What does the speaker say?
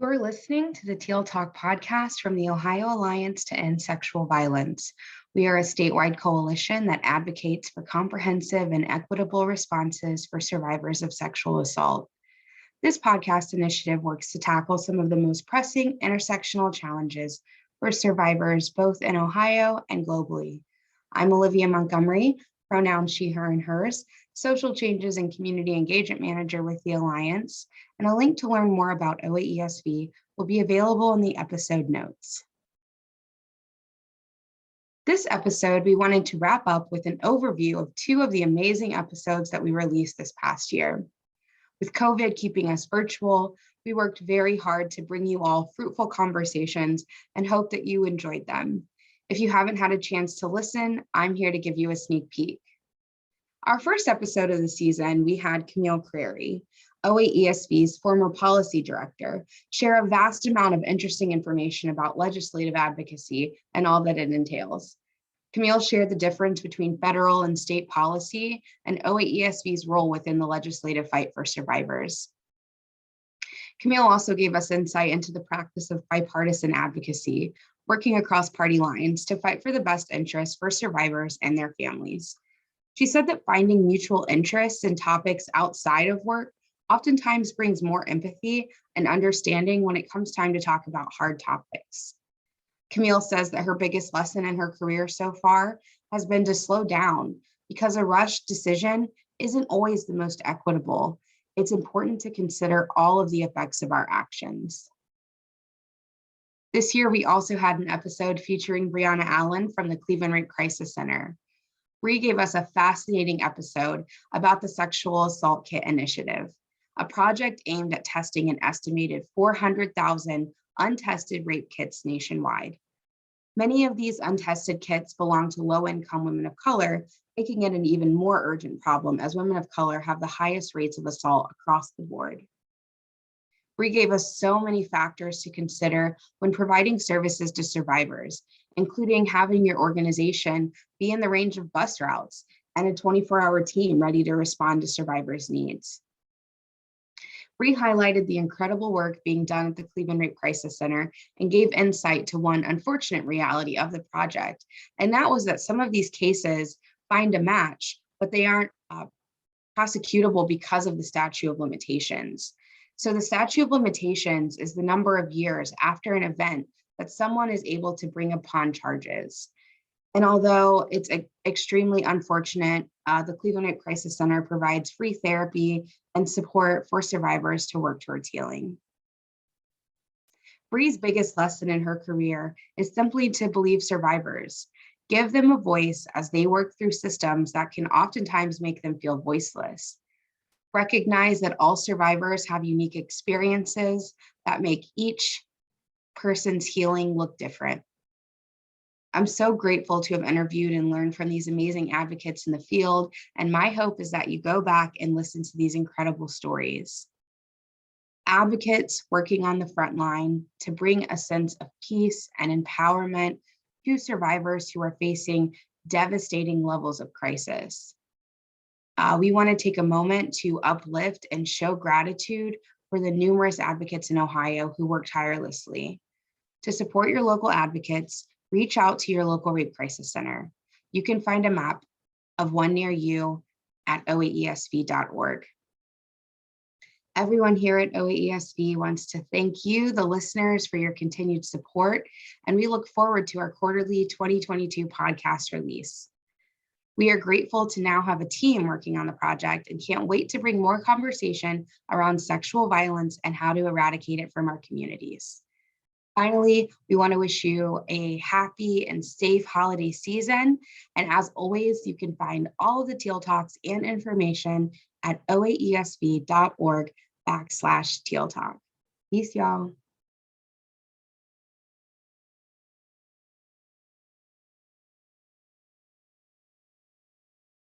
You're listening to the Teal Talk Podcast from the Ohio Alliance to End Sexual Violence. We are a statewide coalition that advocates for comprehensive and equitable responses for survivors of sexual assault. This podcast initiative works to tackle some of the most pressing intersectional challenges for survivors both in Ohio and globally. I'm Olivia Montgomery, pronouns she, her, and hers, Social Changes and Community Engagement Manager with the Alliance, and a link to learn more about OAESV will be available in the episode notes. This episode, we wanted to wrap up with an overview of two of the amazing episodes that we released this past year. With COVID keeping us virtual, we worked very hard to bring you all fruitful conversations and hope that you enjoyed them. If you haven't had a chance to listen, I'm here to give you a sneak peek. Our first episode of the season, we had Camille Crary, OAESV's former policy director, share a vast amount of interesting information about legislative advocacy and all that it entails. Camille shared the difference between federal and state policy and OAESV's role within the legislative fight for survivors. Camille also gave us insight into the practice of bipartisan advocacy, working across party lines to fight for the best interests for survivors and their families. She said that finding mutual interests in topics outside of work oftentimes brings more empathy and understanding when it comes time to talk about hard topics. Camille says that her biggest lesson in her career so far has been to slow down because a rushed decision isn't always the most equitable. It's important to consider all of the effects of our actions. This year, we also had an episode featuring Brianna Allen from the Cleveland Rape Crisis Center. Bree gave us a fascinating episode about the Sexual Assault Kit Initiative, a project aimed at testing an estimated 400,000 untested rape kits nationwide. Many of these untested kits belong to low-income women of color, making it an even more urgent problem as women of color have the highest rates of assault across the board. Bree gave us so many factors to consider when providing services to survivors, including having your organization be in the range of bus routes and a 24-hour team ready to respond to survivors' needs. Bree highlighted the incredible work being done at the Cleveland Rape Crisis Center and gave insight to one unfortunate reality of the project, and that was that some of these cases find a match, but they aren't prosecutable because of the statute of limitations. So the statute of limitations is the number of years after an event that someone is able to bring upon charges. And although it's extremely unfortunate, the Cleveland Rape Crisis Center provides free therapy and support for survivors to work towards healing. Bree's biggest lesson in her career is simply to believe survivors. Give them a voice as they work through systems that can oftentimes make them feel voiceless. Recognize that all survivors have unique experiences that make each person's healing look different. I'm so grateful to have interviewed and learned from these amazing advocates in the field, and my hope is that you go back and listen to these incredible stories. Advocates working on the front line to bring a sense of peace and empowerment to survivors who are facing devastating levels of crisis. We want to take a moment to uplift and show gratitude for the numerous advocates in Ohio who work tirelessly. To support your local advocates, reach out to your local Rape Crisis Center. You can find a map of one near you at oaesv.org. Everyone here at OAESV wants to thank you, the listeners, for your continued support, and we look forward to our quarterly 2022 podcast release. We are grateful to now have a team working on the project and can't wait to bring more conversation around sexual violence and how to eradicate it from our communities. Finally, we want to wish you a happy and safe holiday season. And as always, you can find all of the Teal Talks and information at oaesv.org/Teal Talk. Peace, y'all.